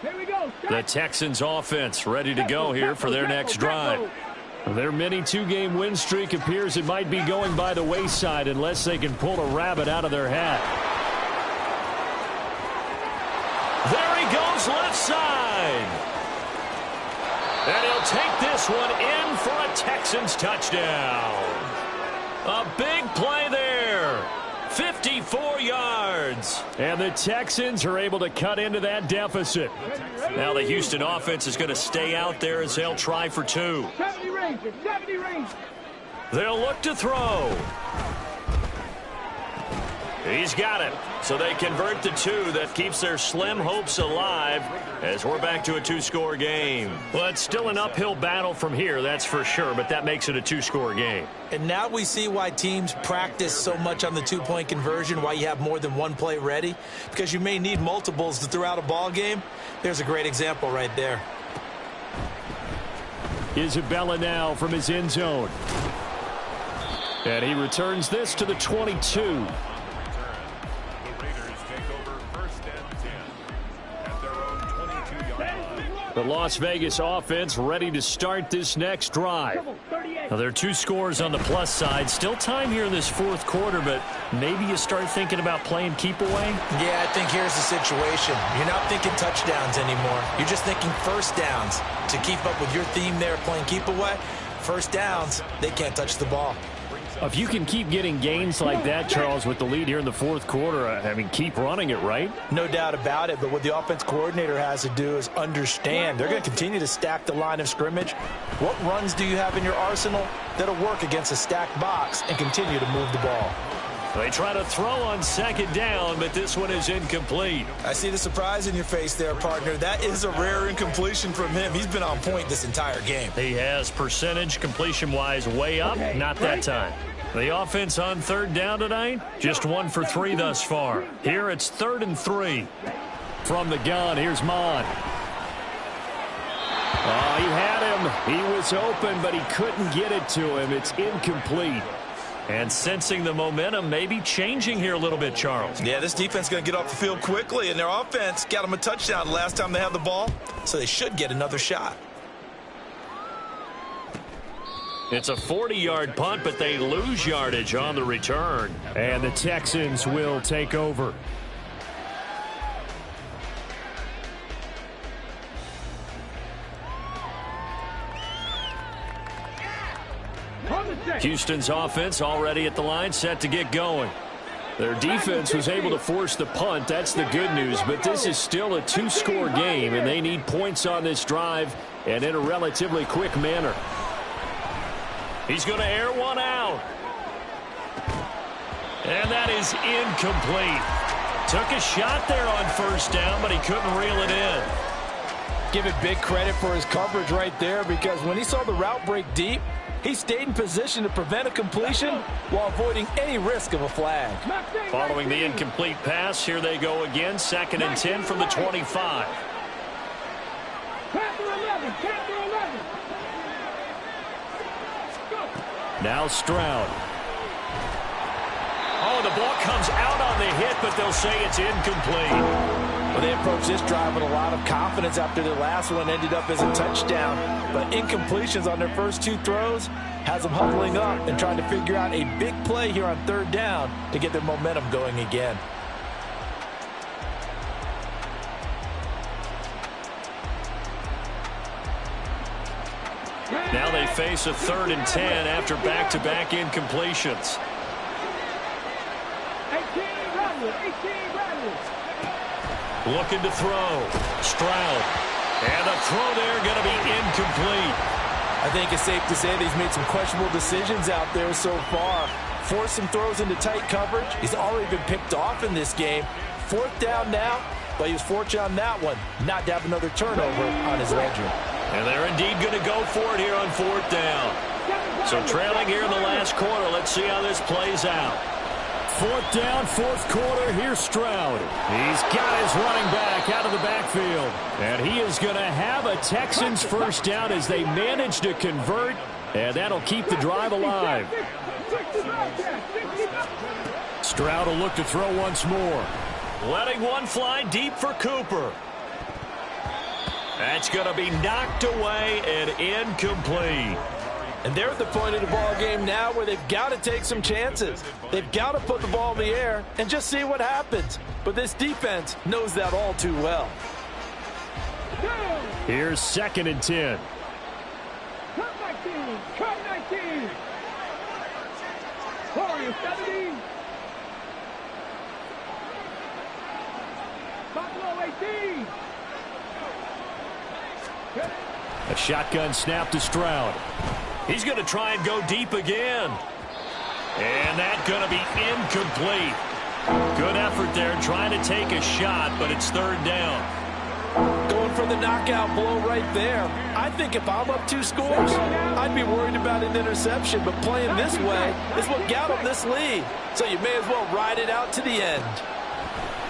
Here we go. The Texans offense ready to go here for their next drive. Their mini two-game win streak appears it might be going by the wayside unless they can pull a rabbit out of their hat. There he goes left side. And he'll take this one in for a Texans touchdown. A big play there. 54 yards. And the Texans are able to cut into that deficit. Now the Houston offense is going to stay out there as they'll try for 2. 70 range, 70 range. They'll look to throw. He's got it. So they convert the 2. That keeps their slim hopes alive as we're back to a 2-score game. Well, it's still an uphill battle from here, that's for sure, but that makes it a 2-score game. And now we see why teams practice so much on the 2-point conversion, why you have more than one play ready, because you may need multiples to throw out a ball game. There's a great example right there. Isabella now from his end zone. And he returns this to the 22. The Las Vegas offense ready to start this next drive. Now, there are 2 scores on the plus side. Still time here in this 4th quarter, but maybe you start thinking about playing keep away? Yeah, I think here's the situation. You're not thinking touchdowns anymore. You're just thinking first downs. To keep up with your theme there, playing keep away, first downs, they can't touch the ball. If you can keep getting gains like that, Charles, with the lead here in the 4th quarter, I mean, keep running it, right? No doubt about it, but what the offense coordinator has to do is understand they're going to continue to stack the line of scrimmage. What runs do you have in your arsenal that'll work against a stacked box and continue to move the ball? They try to throw on 2nd down, but this one is incomplete. I see the surprise in your face there, partner. That is a rare incompletion from him. He's been on point this entire game. He has percentage completion-wise way up, not that time. The offense on 3rd down tonight, just 1 for 3 thus far. Here it's 3rd and 3. From the gun, here's Mon. Oh, he had him. He was open, but he couldn't get it to him. It's incomplete. And sensing the momentum maybe changing here a little bit, Charles. Yeah, this defense is going to get off the field quickly, and their offense got them a touchdown last time they had the ball, so they should get another shot. It's a 40-yard punt, but they lose yardage on the return. And the Texans will take over. Houston's offense already at the line, set to get going. Their defense was able to force the punt. That's the good news, but this is still a 2-score game, and they need points on this drive and in a relatively quick manner. He's going to air one out. And that is incomplete. Took a shot there on 1st down, but he couldn't reel it in. Give it big credit for his coverage right there, because when he saw the route break deep, he stayed in position to prevent a completion while avoiding any risk of a flag. Following the incomplete pass, here they go again. 2nd and 10 from the 25. Now Stroud. Oh, the ball comes out on the hit, but they'll say it's incomplete. Well, they approached this drive with a lot of confidence after their last one ended up as a touchdown. But incompletions on their first 2 throws has them huddling up and trying to figure out a big play here on 3rd down to get their momentum going again. Now they face a 3rd and 10 after back-to-back incompletions. 18 Rattler. Looking to throw. Stroud. And the throw there going to be incomplete. I think it's safe to say that he's made some questionable decisions out there so far. Forced some throws into tight coverage. He's already been picked off in this game. 4th down now, but he was fortunate on that one not to have another turnover on his ledger. And they're indeed going to go for it here on 4th down. So trailing here in the last quarter. Let's see how this plays out. 4th down, 4th quarter. Here's Stroud. He's got his running back out of the backfield. And he is going to have a Texans 1st down as they manage to convert. And that'll keep the drive alive. Stroud will look to throw once more. Letting one fly deep for Cooper. That's going to be knocked away and incomplete. And they're at the point of the ball game now where they've got to take some chances. They've got to put the ball in the air and just see what happens. But this defense knows that all too well. Here's 2nd and 10. Cut 19. Cut 19. Warriors 70. Buffalo 18. A shotgun snap to Stroud. He's going to try and go deep again. And that's going to be incomplete. Good effort there trying to take a shot, but it's 3rd down. Going for the knockout blow right there. I think if I'm up 2 scores, I'd be worried about an interception, but playing this way is what got them this lead. So you may as well ride it out to the end.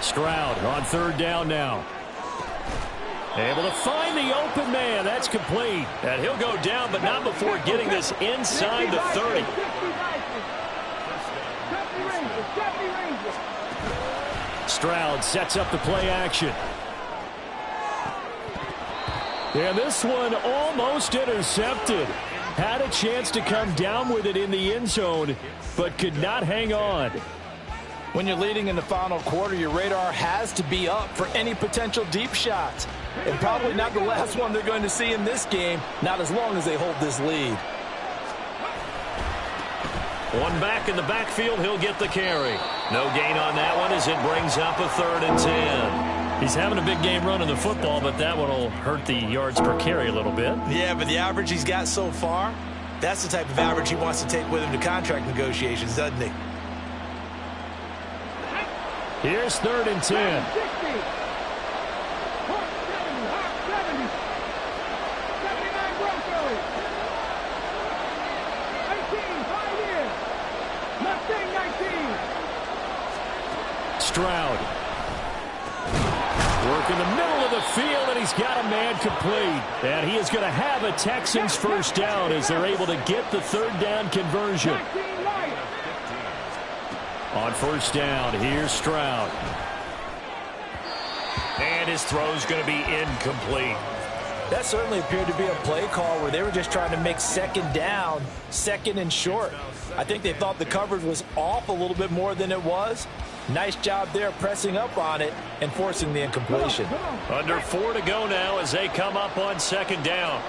Stroud on 3rd down now. Able to find the open man. That's complete. And he'll go down, but not before getting this inside the 30. Stroud sets up the play action. And this one almost intercepted. Had a chance to come down with it in the end zone, but could not hang on. When you're leading in the final quarter, your radar has to be up for any potential deep shots. And probably not the last one they're going to see in this game, not as long as they hold this lead. One back in the backfield, he'll get the carry. No gain on that one as it brings up a 3rd and 10. He's having a big game running the football, but that one will hurt the yards per carry a little bit. Yeah, but the average he's got so far, that's the type of average he wants to take with him to contract negotiations, doesn't he? Here's 3rd and 10. Stroud. Work in the middle of the field, and he's got a man complete. And he is going to have a Texans 1st down as they're able to get the 3rd down conversion. On 1st down, here's Stroud. And his throw's going to be incomplete. That certainly appeared to be a play call where they were just trying to make 2nd down, 2nd and short. I think they thought the coverage was off a little bit more than it was. Nice job there pressing up on it and forcing the incompletion. Under 4 to go now as they come up on 2nd down.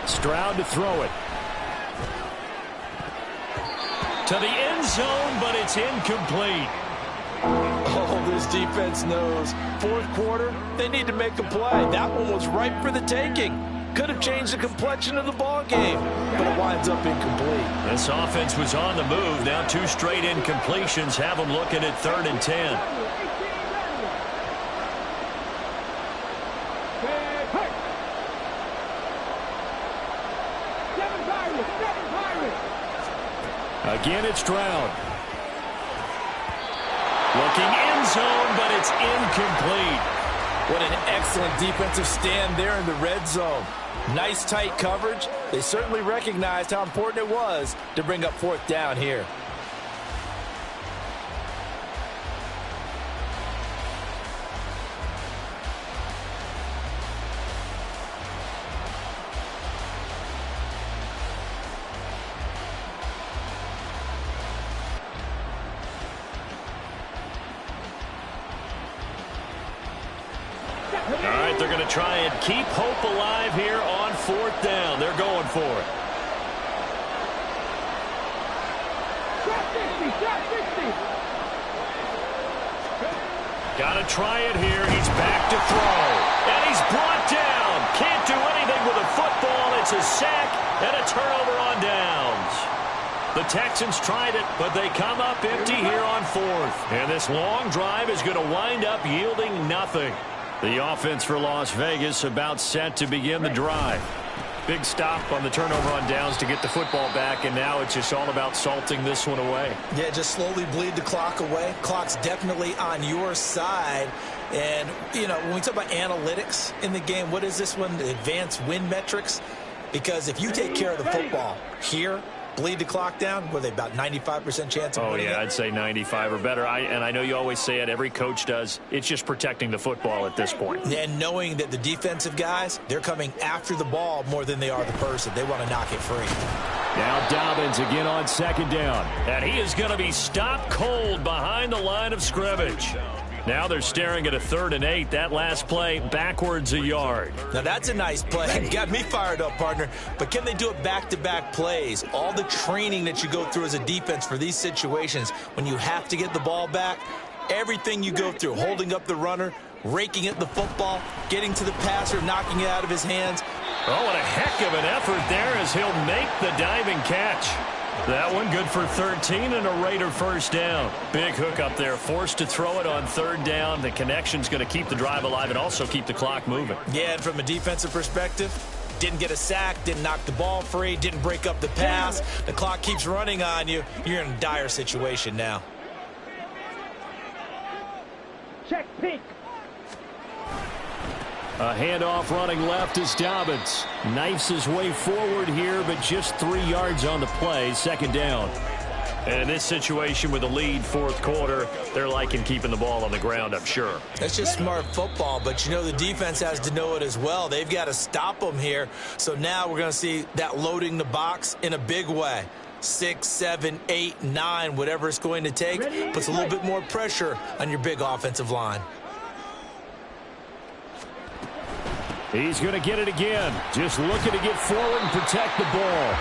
Stroud to throw it. To the end zone, but it's incomplete. Oh, this defense knows. 4th quarter, they need to make a play. That one was ripe for the taking. Could have changed the complexion of the ball game, but it winds up incomplete. This offense was on the move. Now 2 straight incompletions have them looking at 3rd and 10. Again, it's Stroud. Looking end zone, but it's incomplete. What an excellent defensive stand there in the red zone. Nice tight coverage. They certainly recognized how important it was to bring up 4th down here. All right, they're going to try and keep hope alive here on 4th down. They're going for it. Got to try it here. He's back to throw. And he's brought down. Can't do anything with a football. It's a sack and a turnover on downs. The Texans tried it, but they come up empty here on 4th. And this long drive is going to wind up yielding nothing. The offense for Las Vegas about set to begin the drive. Big stop on the turnover on downs to get the football back, and now it's just all about salting this one away. Yeah, just slowly bleed the clock away. Clock's definitely on your side. And, you know, when we talk about analytics in the game, what is this one? The advanced win metrics? Because if you take care of the football here, bleed the clock down? What are they, about 95% chance of winning it? I'd say 95 or better. And I know you always say it, every coach does. It's just protecting the football at this point. And knowing that the defensive guys, they're coming after the ball more than they are the person. They want to knock it free. Now Dobbins again on second down. And he is going to be stopped cold behind the line of scrimmage. Now they're staring at a 3rd and 8. That last play backwards a yard. Now that's a nice play. Got me fired up, partner. But can they do it back-to-back plays? All the training that you go through as a defense for these situations, when you have to get the ball back, everything you go through, holding up the runner, raking at the football, getting to the passer, knocking it out of his hands. Oh, and a heck of an effort there as he'll make the diving catch. That one good for 13 and a Raider first down. Big hook up there, forced to throw it on 3rd down. The connection's going to keep the drive alive and also keep the clock moving. Yeah, and from a defensive perspective, didn't get a sack, didn't knock the ball free, didn't break up the pass. The clock keeps running on you. You're in a dire situation now. Check pink. A handoff running left is Dobbins. Knifes his way forward here, but just 3 yards on the play. 2nd down. And in this situation with a lead 4th quarter, they're liking keeping the ball on the ground, I'm sure. That's just smart football, but you know the defense has to know it as well. They've got to stop them here. So now we're going to see that loading the box in a big way. 6, 7, 8, 9, whatever it's going to take, puts a little bit more pressure on your big offensive line. He's going to get it again. Just looking to get forward and protect the ball.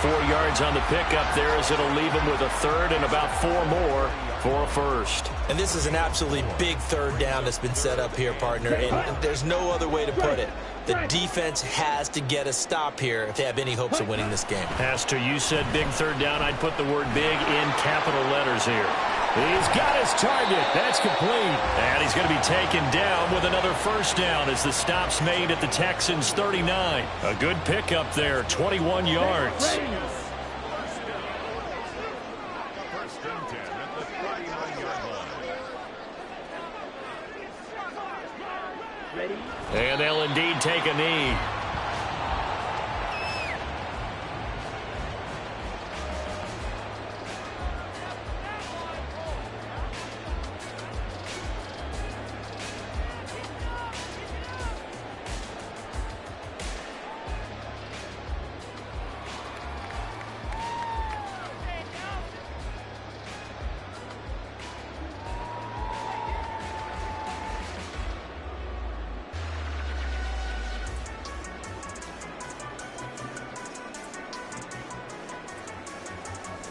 4 yards on the pickup there as it'll leave him with a 3rd and about 4 more for a first. And this is an absolutely big 3rd down that's been set up here, partner. And there's no other way to put it. The defense has to get a stop here if they have any hopes of winning this game. Pastor, you said big 3rd down. I'd put the word big in capital letters here. He's got his target. That's complete. And he's going to be taken down with another first down as the stop's made at the Texans' 39. A good pickup there, 21 yards. First and 10 at the 39-yard line. Ready? And they'll indeed take a knee.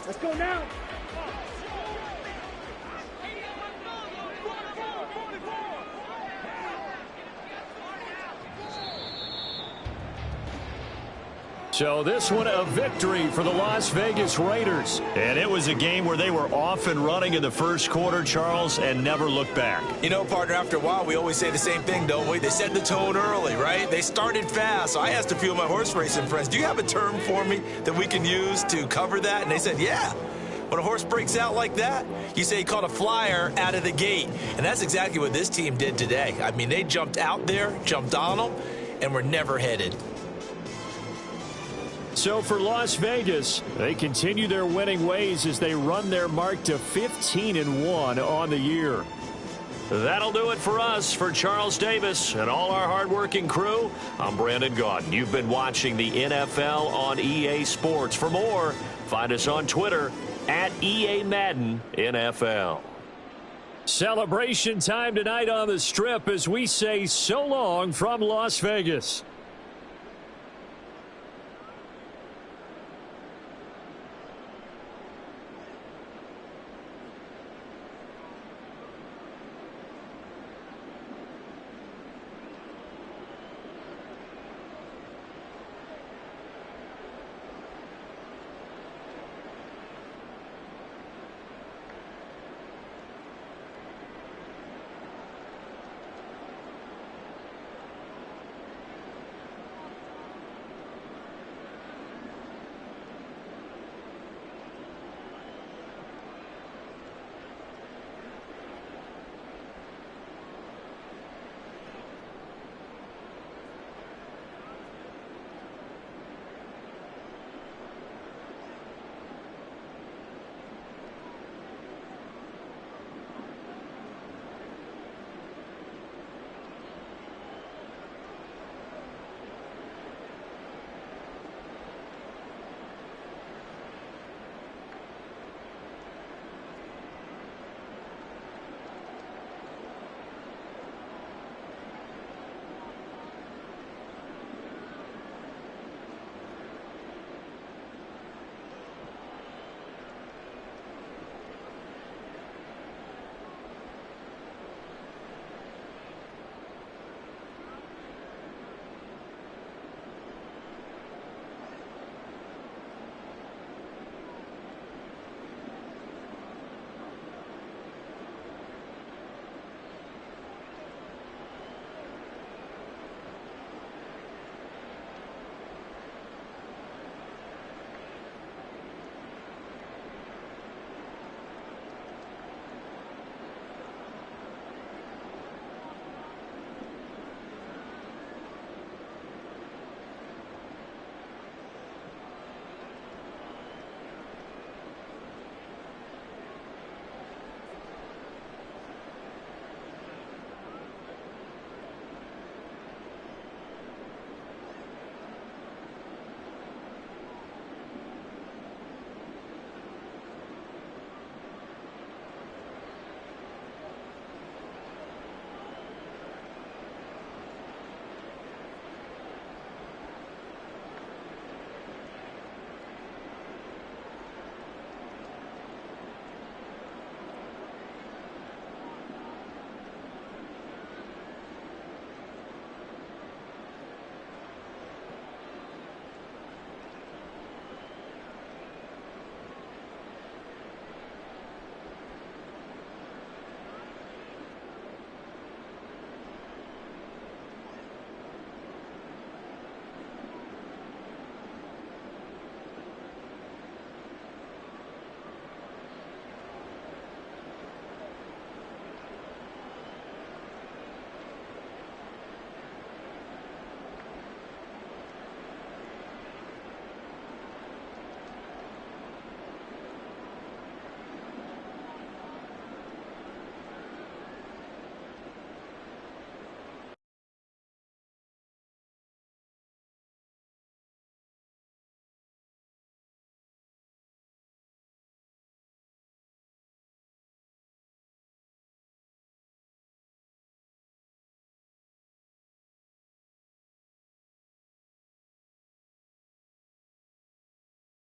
Let's go now. So this one a victory for the Las Vegas Raiders. And it was a game where they were off and running in the first quarter, Charles, and never looked back. You know, partner, after a while, we always say the same thing, don't we? They set the tone early, right? They started fast. So I asked a few of my horse racing friends, do you have a term for me that we can use to cover that? And they said, yeah. When a horse breaks out like that, you say he caught a flyer out of the gate. And that's exactly what this team did today. I mean, they jumped out there, jumped on them, and were never headed. So for Las Vegas, they continue their winning ways as they run their mark to 15-1 on the year. That'll do it for us. For Charles Davis and all our hardworking crew, I'm Brandon Gaudin. You've been watching the NFL on EA Sports. For more, find us on Twitter at EA Madden NFL. Celebration time tonight on the Strip as we say so long from Las Vegas.